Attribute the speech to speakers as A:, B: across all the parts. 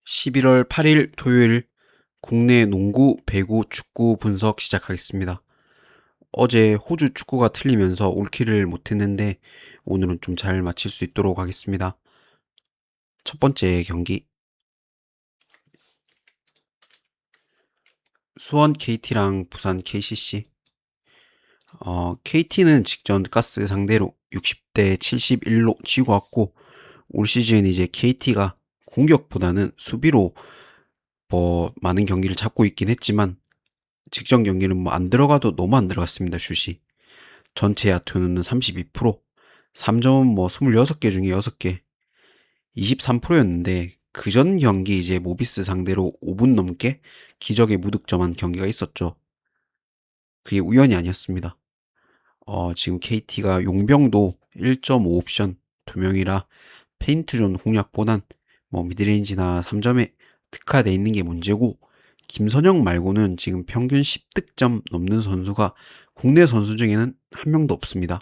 A: 11월 8일 토요일 국내 농구, 배구, 축구 분석 시작하겠습니다. 어제 호주 축구가 틀리면서 올킬을 못했는데 오늘은 좀 잘 마칠 수 있도록 하겠습니다. 첫 번째 경기 수원 KT랑 부산 KCC. KT는 직전 가스 상대로 60대 71로 지고 왔고 올 시즌 이제 KT가 공격보다는 수비로 많은 경기를 잡고 있긴 했지만 직전 경기는 뭐 안 들어가도 너무 안 들어갔습니다. 슛이. 전체 야투는 32%, 3점은 뭐 26개 중에 6개, 23%였는데 그 전 경기 이제 모비스 상대로 5분 넘게 기적의 무득점한 경기가 있었죠. 그게 우연이 아니었습니다. 지금 KT가 용병도 1.5 옵션 2명이라 페인트존 공략보단 뭐 미드레인지나 3점에 특화되어 있는 게 문제고, 김선영 말고는 지금 평균 10득점 넘는 선수가 국내 선수 중에는 한 명도 없습니다.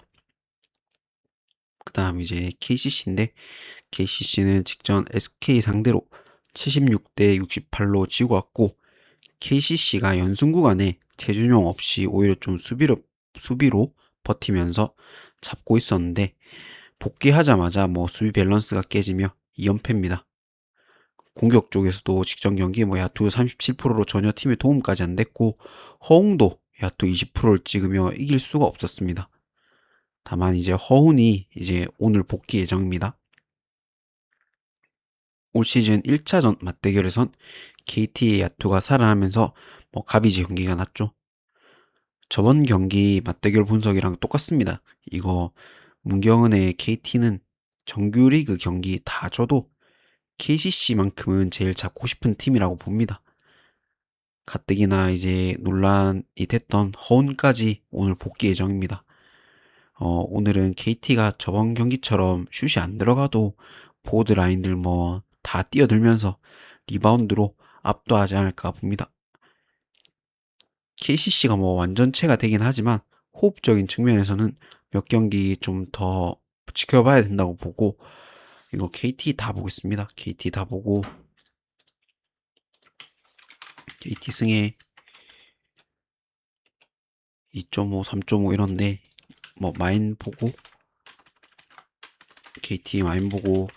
A: 그 다음 이제 KCC인데 KCC는 직전 SK 상대로 76대 68로 지고 왔고, KCC가 연승 구간에 최준용 없이 오히려 좀 수비로 버티면서 잡고 있었는데 복귀하자마자 뭐 수비 밸런스가 깨지며 2연패입니다. 공격 쪽에서도 직전 경기 뭐 야투 37%로 전혀 팀에 도움까지 안 됐고 허웅도 야투 20%를 찍으며 이길 수가 없었습니다. 다만 이제 허훈이 이제 오늘 복귀 예정입니다. 올 시즌 1차전 맞대결에선 KT의 야투가 살아나면서 뭐 가비지 경기가 났죠. 저번 경기 맞대결 분석이랑 똑같습니다. 이거 문경은의 KT는 정규리그 경기 다 져도 KCC만큼은 제일 잡고 싶은 팀이라고 봅니다. 가뜩이나 이제 논란이 됐던 허운까지 오늘 복귀 예정입니다. 오늘은 KT가 저번 경기처럼 슛이 안 들어가도 보드 라인들 뭐 다 뛰어들면서 리바운드로 압도하지 않을까 봅니다. KCC가 뭐 완전체가 되긴 하지만 호흡적인 측면에서는 몇 경기 좀 더 지켜봐야 된다고 보고, 이거 KT 다 보겠습니다. KT 다 보고 KT 승에 2.5, 3.5 이런데 뭐 마인 보고 KT 마인 보고,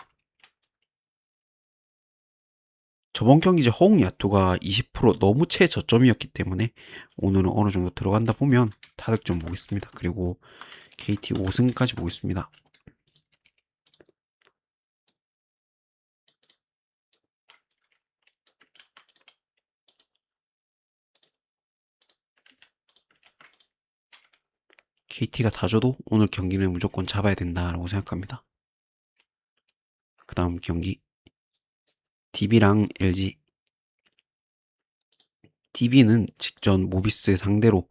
A: 저번 경기 이제 허웅 야투가 20% 너무 최저점이었기 때문에 오늘은 어느 정도 들어간다 보면 타득점 보겠습니다. 그리고 KT 5승까지 보겠습니다. KT가 다 져도 오늘 경기는 무조건 잡아야 된다라고 생각합니다. 그 다음 경기 DB랑 LG. DB는 직전 모비스 상대로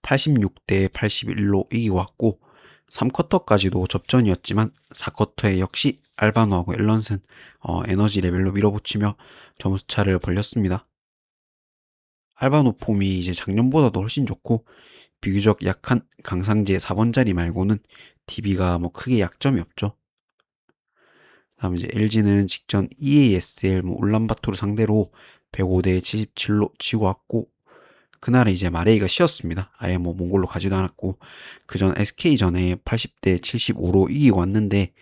A: 86대 81로 이기고 왔고 3쿼터까지도 접전이었지만 4쿼터에 역시 알바노하고 앨런슨 에너지 레벨로 밀어붙이며 점수차를 벌렸습니다. 알바노 폼이 이제 작년보다도 훨씬 좋고 비교적 약한 강상제 4번 자리 말고는 DB가 뭐 크게 약점이 없죠. 다음 이제 LG는 직전 EASL 뭐 울란바토르 상대로 105대 77로 지고 왔고 그날은 이제 마레이가 쉬었습니다. 아예 뭐 몽골로 가지도 않았고 그전 SK전에 80대 75로 이기고 왔는데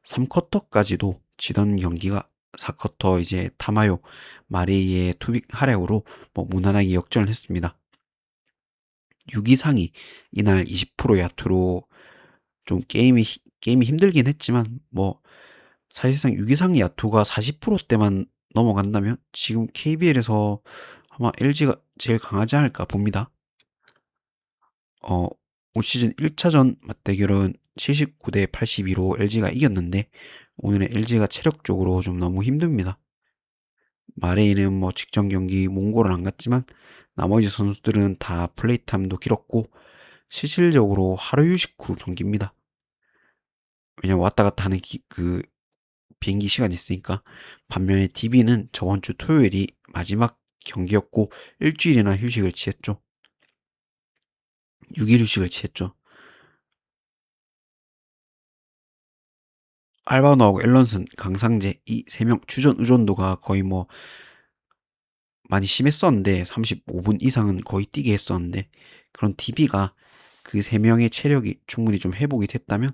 A: 3쿼터까지도 지던 경기가 4쿼터 이제 타마요 마레이의 투빅 활약으로 뭐 무난하게 역전을 했습니다. 6위상이 이날 20% 야투로 좀 게임이 힘들긴 했지만 뭐 사실상 6위상 야투가 40%대만 넘어간다면 지금 KBL에서 아마 LG가 제일 강하지 않을까 봅니다. 어, 올 시즌 1차전 맞대결은 79대 82로 LG가 이겼는데 오늘은 LG가 체력적으로 좀 너무 힘듭니다. 마레이는 뭐 직전 경기 몽골은 안 갔지만 나머지 선수들은 다 플레이 타임도 길었고 실질적으로 하루 휴식 후 경기입니다. 왜냐면 왔다 갔다 하는 그 비행기 시간이 있으니까. 반면에 DB는 저번 주 토요일이 마지막 경기였고 일주일이나 휴식을 취했죠. 6일 휴식을 취했죠. 알바노하고 앨런슨, 강상재 이 세 명 주전 의존도가 거의 뭐 많이 심했었는데 35분 이상은 거의 뛰게 했었는데 그런 DB가 그 세 명의 체력이 충분히 좀 회복이 됐다면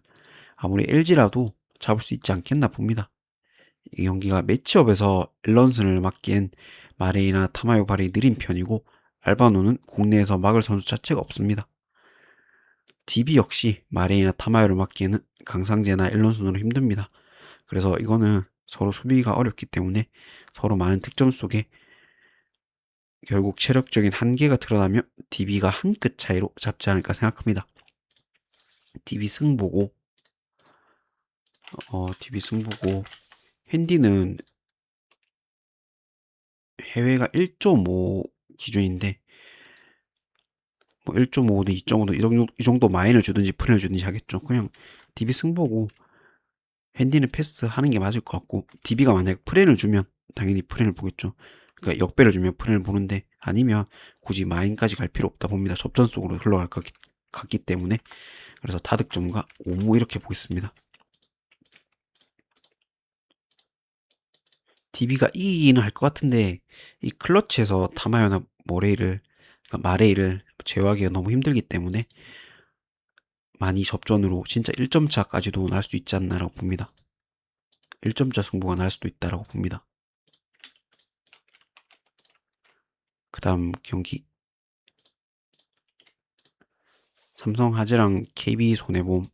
A: 아무리 LG라도 잡을 수 있지 않겠나 봅니다. 이 경기가 매치업에서 앨런슨을 막기엔 마레이나 타마요 발이 느린 편이고 알바노는 국내에서 막을 선수 자체가 없습니다. DB 역시 마레이나 타마요를 막기에는 강상재나 앨런슨으로 힘듭니다. 그래서 이거는 서로 수비가 어렵기 때문에 서로 많은 득점 속에 결국 체력적인 한계가 드러나면 DB가 한 끗 차이로 잡지 않을까 생각합니다. DB 승보고 DB 승보고 핸디는 해외가 1.5 기준인데 뭐 1.5든 2.5든 이 정도 마인을 주든지 프렌을 주든지 하겠죠. 그냥 DB 승보고 핸디는 패스하는 게 맞을 것 같고 DB가 만약에 프렌을 주면 당연히 프렌을 보겠죠. 그러니까 역배를 주면 프렌을 보는데 아니면 굳이 마인까지 갈 필요 없다 봅니다. 접전 속으로 흘러갈 것 같기 때문에 그래서 다득점과 오무 이렇게 보겠습니다. DB가 이기기는 할 것 같은데 이 클러치에서 타마요나 그러니까 마레이를 제어하기가 너무 힘들기 때문에 많이 접전으로 진짜 1점 차까지도 날 수 있지 않나라고 봅니다. 1점 차 승부가 날 수도 있다라고 봅니다. 그 다음 경기 삼성화재랑 KB손해보험.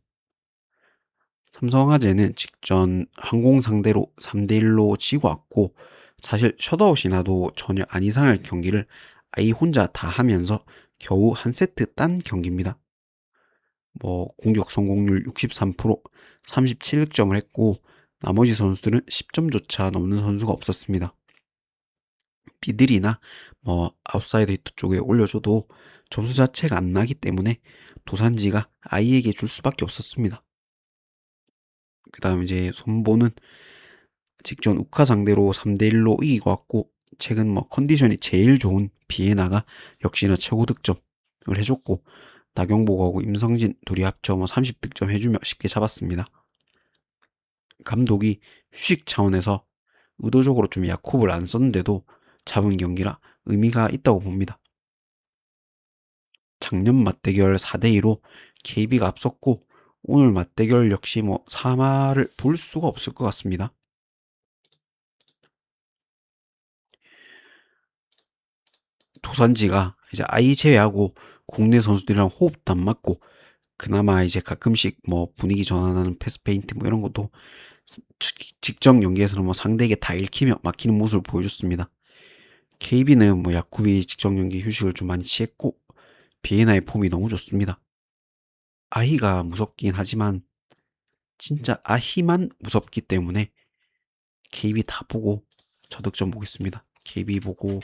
A: 삼성화재는 직전 항공 상대로 3대1로 지고 왔고 사실 셧아웃이 나도 전혀 안 이상할 경기를 아이 혼자 다 하면서 겨우 한 세트 딴 경기입니다. 뭐 공격 성공률 63%, 37득점을 했고 나머지 선수들은 10점조차 넘는 선수가 없었습니다. 비들이나 뭐 아웃사이드 히트 쪽에 올려줘도 점수 자체가 안 나기 때문에 도산지가 아이에게 줄 수밖에 없었습니다. 그 다음 이제 손보는 직전 우카 상대로 3대1로 이기고 왔고 최근 뭐 컨디션이 제일 좋은 비에나가 역시나 최고 득점을 해줬고 나경복하고 임성진 둘이 합쳐 뭐 30득점 해주며 쉽게 잡았습니다. 감독이 휴식 차원에서 의도적으로 좀 야쿠브를 안 썼는데도 잡은 경기라 의미가 있다고 봅니다. 작년 맞대결 4대2로 KB가 앞섰고 오늘 맞대결 역시 뭐 3화를 볼 수가 없을 것 같습니다. 도산지가 이제 아이 제외하고 국내 선수들이랑 호흡도 안 맞고 그나마 이제 가끔씩 뭐 분위기 전환하는 패스 페인트 뭐 이런 것도 직전 경기에서는 뭐 상대에게 다 읽히며 막히는 모습을 보여줬습니다. KB는 뭐 야쿠비 직전 경기 휴식을 좀 많이 취했고 비에나의 폼이 너무 좋습니다. 아히가 무섭긴 하지만 진짜 아히만 무섭기 때문에 KB 다 보고 저득점 보겠습니다. KB 보고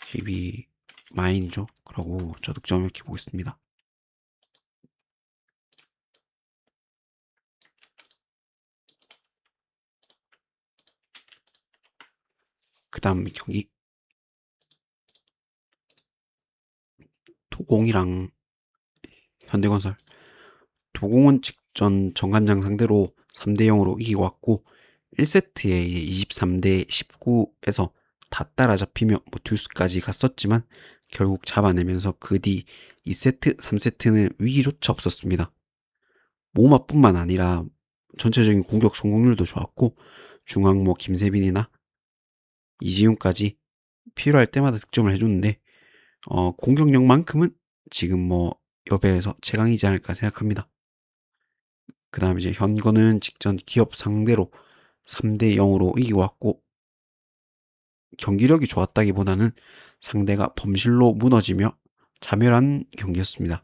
A: KB 마인이죠. 그러고 저득점 이렇게 보겠습니다. 그 다음 경기 도공이랑 현대건설. 도공은 직전 정관장 상대로 3대 0으로 이기고 왔고 1세트에 23대 19에서 다 따라잡히며 뭐 듀스까지 갔었지만 결국 잡아내면서 그 뒤 2세트, 3세트는 위기조차 없었습니다. 모마뿐만 아니라 전체적인 공격 성공률도 좋았고 중앙 뭐 김세빈이나 이지훈까지 필요할 때마다 득점을 해줬는데 공격력만큼은 지금 뭐 여배에서 최강이지 않을까 생각합니다. 그 다음 이제 현건은 직전 기업 상대로 3대 0으로 이기고 왔고 경기력이 좋았다기보다는 상대가 범실로 무너지며 자멸한 경기였습니다.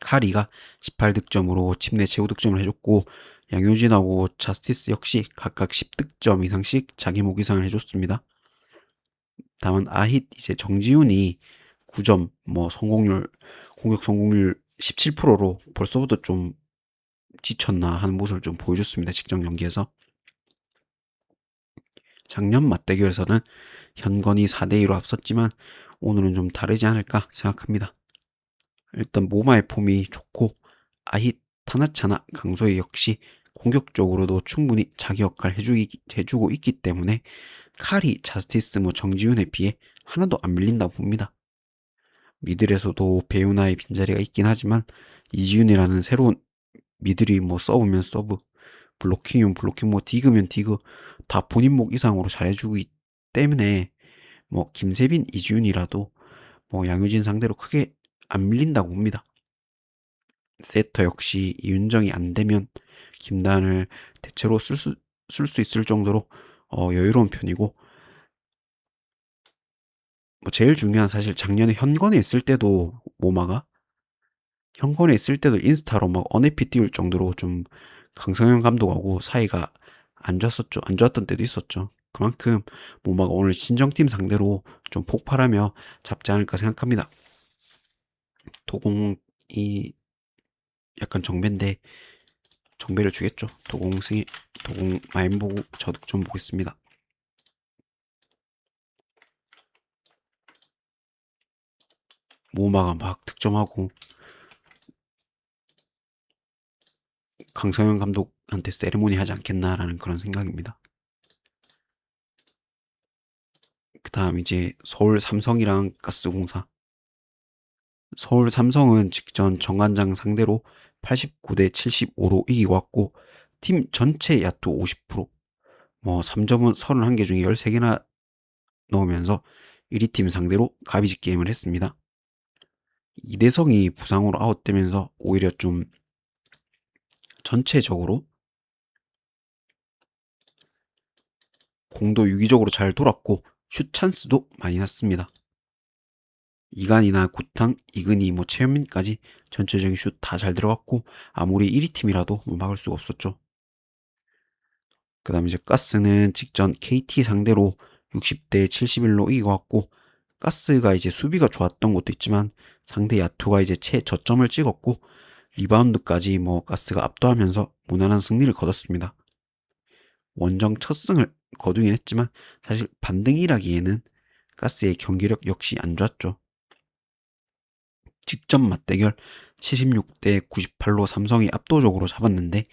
A: 카리가 18득점으로 팀 내 최고 득점을 해줬고 양효진하고 자스티스 역시 각각 10득점 이상씩 자기 목이상을 해줬습니다. 다만 아힛 이제 정지훈이 9점 뭐 성공률 공격 성공률 17%로 벌써부터 좀 지쳤나 하는 모습을 좀 보여줬습니다. 직전 경기에서. 작년 맞대결에서는 현건이 4대2로 앞섰지만 오늘은 좀 다르지 않을까 생각합니다. 일단 모마의 폼이 좋고 아힛 타나차나 강소희 역시 공격적으로도 충분히 자기 역할 해주고 있기 때문에 카리, 자스티스, 정지훈에 비해 하나도 안 밀린다고 봅니다. 미들에서도 배우나의 빈자리가 있긴 하지만 이지훈이라는 새로운 미들이 서브면 서브, 블로킹이면 블로킹, 디그면 디그 다 본인 목 이상으로 잘해주고 있기 때문에 김세빈, 이지훈이라도 양효진 상대로 크게 안 밀린다고 봅니다. 세터 역시 이윤정이 안 되면 김단을 대체로 쓸 수 있을 정도로 여유로운 편이고, 제일 중요한 사실 작년에 현건에 있을 때도 모마가 현건에 있을 때도 인스타로 언에피 띄울 정도로 좀 강성현 감독하고 사이가 안 좋았었죠. 안 좋았던 때도 있었죠. 그만큼 모마가 오늘 친정팀 상대로 좀 폭발하며 잡지 않을까 생각합니다. 도공이 약간 정배인데 정배를 주겠죠. 도공 마인 보고 저도 좀 보겠습니다. 모마가 막 득점하고 강성현 감독한테 세레모니 하지 않겠나라는 그런 생각입니다. 그 다음 이제 서울 삼성이랑 가스공사. 서울 삼성은 직전 정관장 상대로 89대 75로 이기고 왔고, 팀 전체 야투 50%, 3점은 31개 중에 13개나 넣으면서 1위 팀 상대로 가비지 게임을 했습니다. 이대성이 부상으로 아웃되면서 오히려 좀 전체적으로 공도 유기적으로 잘 돌았고 슛 찬스도 많이 났습니다. 이간이나 구탕, 이근희, 최현민까지 전체적인 슛 다 잘 들어갔고 아무리 1위 팀이라도 막을 수가 없었죠. 그 다음 이제 가스는 직전 KT 상대로 60대 71로 이겨왔고, 가스가 이제 수비가 좋았던 것도 있지만 상대 야투가 이제 최저점을 찍었고 리바운드까지 가스가 압도하면서 무난한 승리를 거뒀습니다. 원정 첫 승을 거두긴 했지만 사실 반등이라기에는 가스의 경기력 역시 안 좋았죠. 직전 맞대결 76대 98로 삼성이 압도적으로 잡았는데,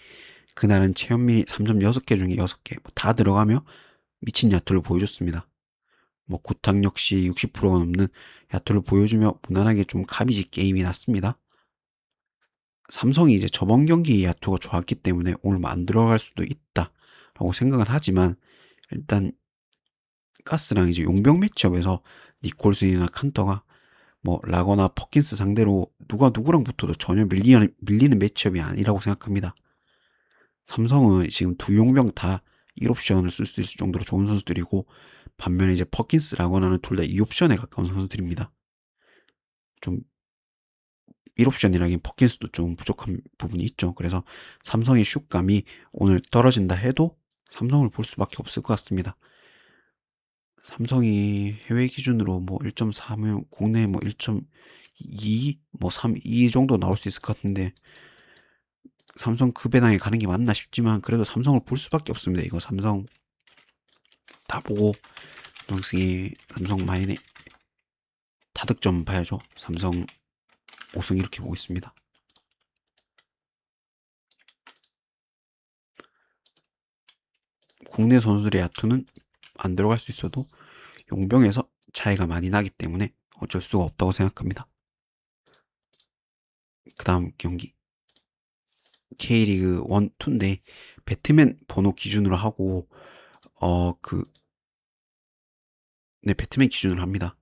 A: 그날은 최현민이 3점 6개 중에 6개 다 들어가며 미친 야투를 보여줬습니다. 구탕 역시 60%가 넘는 야투를 보여주며 무난하게 좀 가비지 게임이 났습니다. 삼성이 이제 저번 경기 야투가 좋았기 때문에 오늘 안 들어갈 수도 있다라고 생각을 하지만, 일단 가스랑 이제 용병 매치업에서 니콜슨이나 칸터가 라거나 퍼킨스 상대로 누가 누구랑 붙어도 전혀 밀리는 매치업이 아니라고 생각합니다. 삼성은 지금 두 용병 다 1옵션을 쓸 수 있을 정도로 좋은 선수들이고, 반면에 이제 퍼킨스, 라거나는 둘 다 2옵션에 가까운 선수들입니다. 좀 1옵션이라긴 퍼킨스도 좀 부족한 부분이 있죠. 그래서 삼성의 슛감이 오늘 떨어진다 해도 삼성을 볼 수밖에 없을 것 같습니다. 삼성이 해외 기준으로 1.4면 국내 1.2, 3, 2 정도 나올 수 있을 것 같은데, 삼성 그 배당에 가는 게 맞나 싶지만 그래도 삼성을 볼 수밖에 없습니다. 이거 삼성 다 보고 삼성 마인에 다득점 봐야죠. 삼성 5승 이렇게 보고 있습니다. 국내 선수들의 야투는 안 들어갈 수 있어도 용병에서 차이가 많이 나기 때문에 어쩔 수가 없다고 생각합니다. 그 다음 경기 K리그 1, 2인데 배트맨 번호 기준으로 하고 배트맨 기준으로 합니다.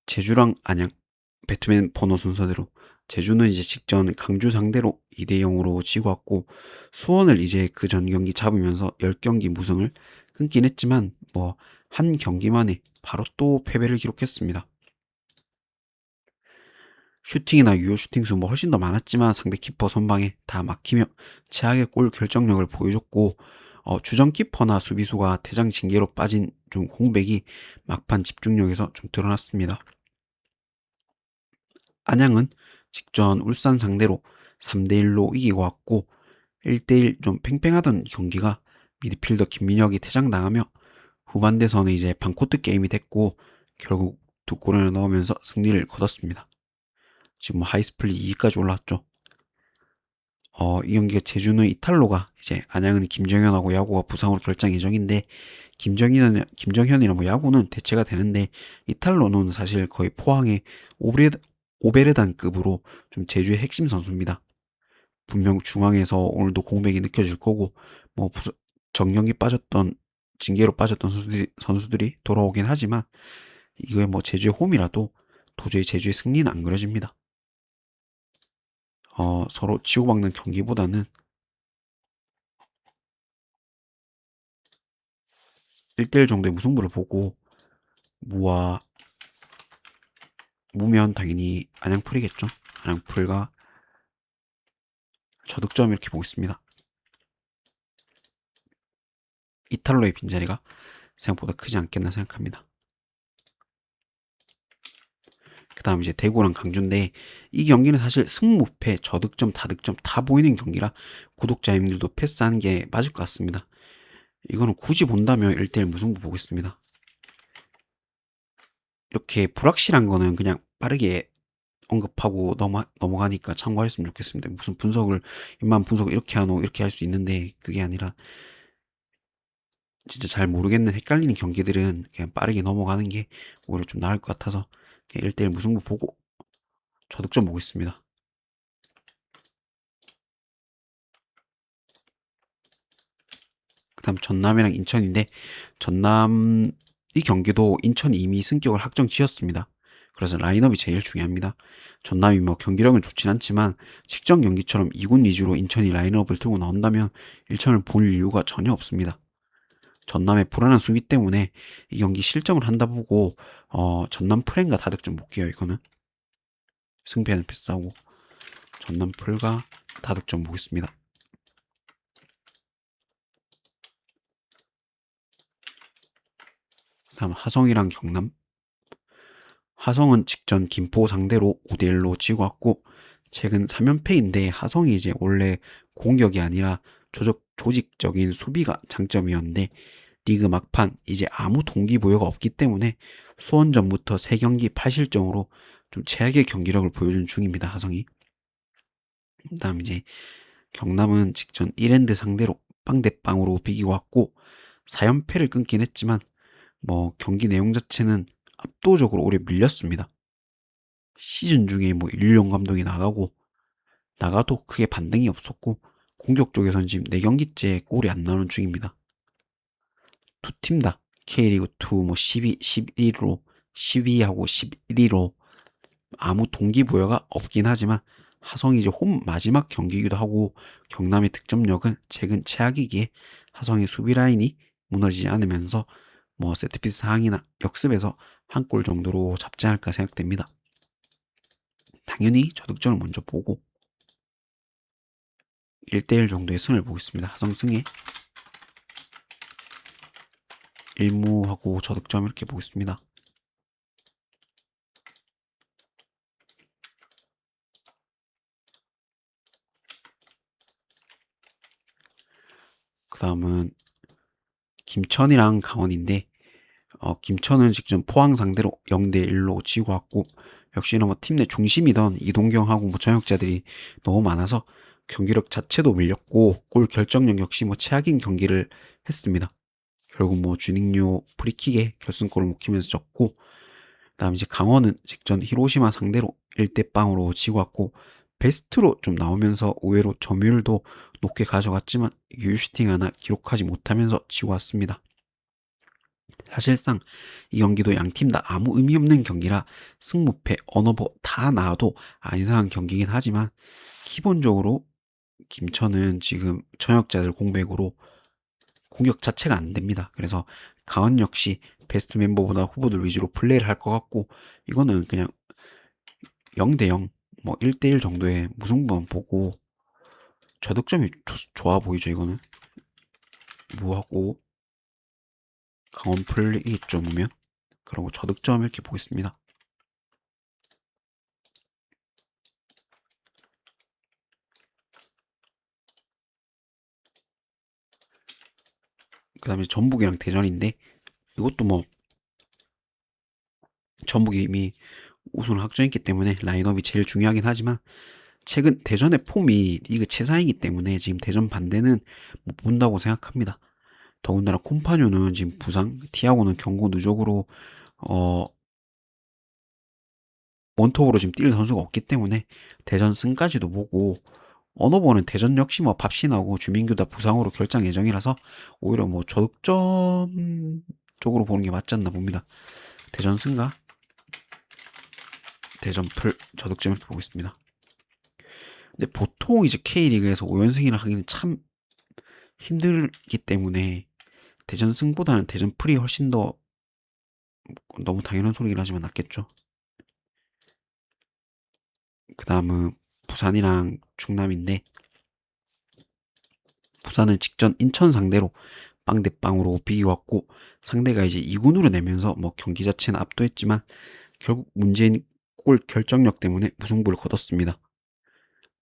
A: 제주랑 안양, 배트맨 번호 순서대로. 제주는 이제 직전 강주 상대로 2대 0으로 지고 왔고, 수원을 이제 그 전 경기 잡으면서 10경기 무승을 끊긴 했지만 한 경기만에 바로 또 패배를 기록했습니다. 슈팅이나 유효 슈팅수 훨씬 더 많았지만 상대 키퍼 선방에 다 막히며 최악의 골 결정력을 보여줬고, 주전 키퍼나 수비수가 대장 징계로 빠진 좀 공백이 막판 집중력에서 좀 드러났습니다. 안양은 직전 울산 상대로 3대1로 이기고 왔고, 1대1 좀 팽팽하던 경기가 미드필더 김민혁이 퇴장당하며 후반대서는 이제 반코트 게임이 됐고 결국 두 골을 넣으면서 승리를 거뒀습니다. 지금 하이스플릿 2위까지 올라왔죠. 이 경기가 제주는 이탈로가 이제 안양은 김정현하고 야구가 부상으로 결장 예정인데 김정현이랑 뭐 야구는 대체가 되는데 이탈로는 사실 거의 포항의 오베르단급으로 좀 제주의 핵심 선수입니다. 분명 중앙에서 오늘도 공백이 느껴질 거고 뭐 정경기 빠졌던 징계로 빠졌던 선수들이 돌아오긴 하지만 이거에 뭐 제주의 홈이라도 도저히 제주의 승리는 안 그려집니다. 서로 치고받는 경기보다는 1대1 정도의 무승부를 보고 무와 무면 당연히 안양풀이겠죠. 안양풀과 저득점 이렇게 보겠습니다. 이탈로의 빈자리가 생각보다 크지 않겠나 생각합니다. 그 다음 이제 대구랑 강주인데 이 경기는 사실 승무패, 저득점, 다득점 다 보이는 경기라 구독자님들도 패스하는 게 맞을 것 같습니다. 이거는 굳이 본다면 1대1 무승부 보겠습니다. 이렇게 불확실한 거는 그냥 빠르게 언급하고 넘어가니까 참고하셨으면 좋겠습니다. 무슨 입만 분석을 이렇게 하노, 이렇게 할 수 있는데 그게 아니라 진짜 잘 모르겠는 헷갈리는 경기들은 그냥 빠르게 넘어가는 게 오히려 좀 나을 것 같아서 그냥 1대1 무승부 보고 저득점 보겠습니다. 그 다음 전남이랑 인천인데 전남 이 경기도 인천이 이미 승격을 확정 지었습니다. 그래서 라인업이 제일 중요합니다. 전남이 뭐 경기력은 좋진 않지만 직전 경기처럼 2군 위주로 인천이 라인업을 들고 나온다면 인천을 볼 이유가 전혀 없습니다. 전남의 불안한 수비 때문에 이 경기 실점을 한다 보고 전남 프렌과 다득점 볼게요. 이거는 승패는 패스하고 전남 풀과 다득점 보겠습니다. 다음 하성이랑 경남. 하성은 직전 김포 상대로 5대1로 지고 왔고 최근 3연패인데 하성이 이제 원래 공격이 아니라 조직적인 수비가 장점이었는데 리그 막판 이제 아무 동기부여가 없기 때문에 수원전부터 3경기 8실점으로 좀 최악의 경기력을 보여준 중입니다. 하성이. 그다음 이제 경남은 직전 1엔드 상대로 빵대빵으로 비기고 왔고 4연패를 끊긴 했지만 뭐 경기 내용 자체는 압도적으로 오래 밀렸습니다. 시즌 중에 뭐 일용 감독이 나가도 크게 반등이 없었고 공격 쪽에서는 지금 4경기째 골이 안 나오는 중입니다. 두 팀 다 K리그2 뭐 12, 11위로 12하고 11위로 아무 동기부여가 없긴 하지만 하성이 이제 홈 마지막 경기이기도 하고 경남의 득점력은 최근 최악이기에 하성의 수비 라인이 무너지지 않으면서 뭐 세트피스 상황이나 역습에서 한 골 정도로 잡지 않을까 생각됩니다. 당연히 저득점을 먼저 보고 1대1 정도의 승을 보겠습니다. 하성 승에 1무하고 저득점 이렇게 보겠습니다. 그 다음은 김천이랑 강원인데 김천은 직전 포항 상대로 0대1로 지고 왔고 역시나 뭐 팀 내 중심이던 이동경하고 뭐 전역자들이 너무 많아서 경기력 자체도 밀렸고 골 결정력 역시 뭐 최악인 경기를 했습니다. 결국 뭐 주닝요 프리킥에 결승골을 먹히면서 졌고 그다음 이제 강원은 직전 히로시마 상대로 1대0으로 지고 왔고 베스트로 좀 나오면서 의외로 점유율도 높게 가져갔지만 유슈팅 하나 기록하지 못하면서 지고 왔습니다. 사실상 이 경기도 양 팀 다 아무 의미 없는 경기라 승무패, 언어버 다 나와도 안 이상한 경기긴 하지만 기본적으로 김천은 지금 전역자들 공백으로 공격 자체가 안 됩니다. 그래서 강원 역시 베스트 멤버보다 후보들 위주로 플레이를 할 것 같고 이거는 그냥 0대0 뭐 1대1 정도의 무승부만 보고 저득점이 좋아 보이죠. 이거는 무하고 강원 플레이 점이면 그리고 저득점 이렇게 보겠습니다. 그 다음에 전북이랑 대전인데 이것도 뭐 전북이 이미 우승을 확정했기 때문에 라인업이 제일 중요하긴 하지만 최근 대전의 폼이 리그 최상이기 때문에 지금 대전 반대는 못 본다고 생각합니다. 더군다나 콤파뇨는 지금 부상, 티아고는 경고 누적으로 어 원톱으로 지금 뛸 선수가 없기 때문에 대전 승까지도 보고 어너버는 대전 역시 뭐 밥신하고 주민규 다 부상으로 결장 예정이라서 오히려 뭐 저득점 쪽으로 보는 게 맞지 않나 봅니다. 대전 승과 대전 풀 저득점 이렇게 보고 있습니다. 근데 보통 이제 K리그에서 5연승이라 하기는 참 힘들기 때문에 대전 승보다는 대전 풀이 훨씬 더 너무 당연한 소리긴 하지만 낫겠죠. 그 다음은 부산이랑 충남인데 부산은 직전 인천 상대로 빵대빵으로 비기왔고 상대가 이제 2군으로 내면서 뭐 경기 자체는 압도했지만 결국 문제인 골 결정력 때문에 무승부를 거뒀습니다.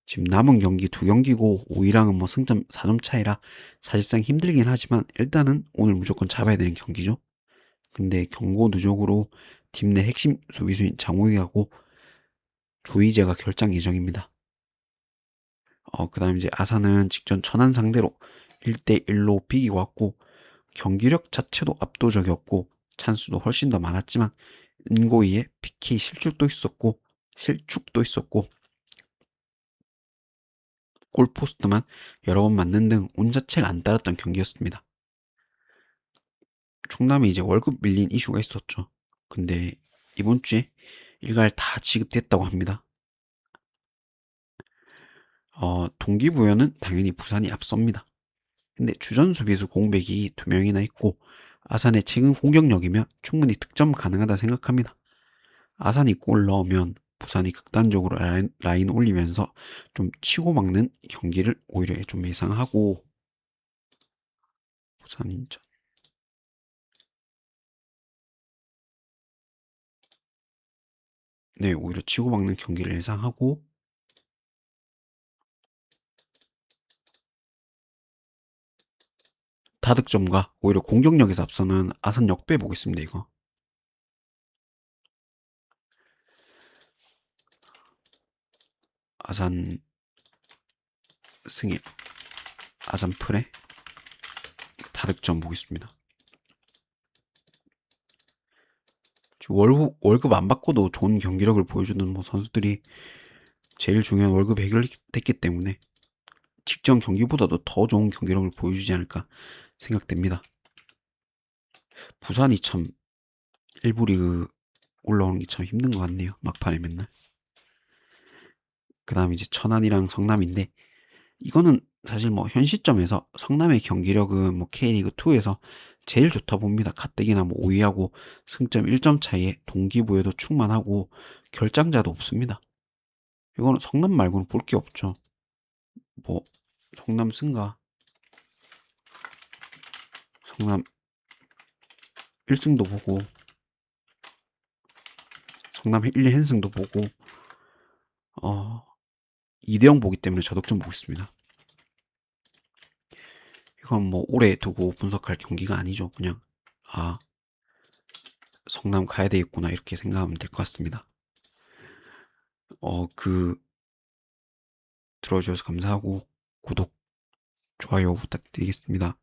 A: 지금 남은 경기 두 경기고 5위랑은 뭐 승점 4점 차이라 사실상 힘들긴 하지만 일단은 오늘 무조건 잡아야 되는 경기죠. 근데 경고 누적으로 팀 내 핵심 수비수인 장호익하고 조이제가 결장 예정입니다. 그다음 이제 아산은 직전 천안 상대로 1대1로 비기고 왔고 경기력 자체도 압도적이었고 찬스도 훨씬 더 많았지만 인고이에 PK 실축도 있었고 골포스트만 여러 번 맞는 등 운 자체가 안 따랐던 경기였습니다. 충남이 이제 월급 밀린 이슈가 있었죠. 근데 이번 주에 일갈 다 지급됐다고 합니다. 동기부여는 당연히 부산이 앞섭니다. 근데 주전 수비수 공백이 두 명이나 있고 아산의 최근 공격력이면 충분히 득점 가능하다 생각합니다. 아산이 골 넣으면 부산이 극단적으로 라인 올리면서 좀 치고 막는 경기를 오히려 좀 예상하고 부산인전 네 오히려 치고 막는 경기를 예상하고 다득점과 오히려 공격력에서 앞서는 아산 역배 보겠습니다 이거. 아산 승에 아산 풀에 다득점 보겠습니다. 월급 안 받고도 좋은 경기력을 보여주는 뭐 선수들이 제일 중요한 월급 해결됐기 때문에 직전 경기보다도 더 좋은 경기력을 보여주지 않을까 생각됩니다. 부산이 참 일부 리그 올라오는 게 참 힘든 것 같네요. 막판에 맨날. 그 다음 이제 천안이랑 성남인데 이거는 사실 뭐 현 시점에서 성남의 경기력은 뭐 K리그2에서 제일 좋다 봅니다. 가뜩이나 뭐 5위하고 승점 1점 차이에 동기부여도 충만하고 결장자도 없습니다. 이거는 성남 말고는 볼 게 없죠. 뭐 성남 승가 성남 1승도 보고 성남 1, 2연승도 보고 어 2대0 보기 때문에 저득점 보고 있습니다. 이건 뭐 오래 두고 분석할 경기가 아니죠. 그냥 아 성남 가야 되겠구나 이렇게 생각하면 될 것 같습니다. 그 들어주셔서 감사하고 구독, 좋아요 부탁드리겠습니다.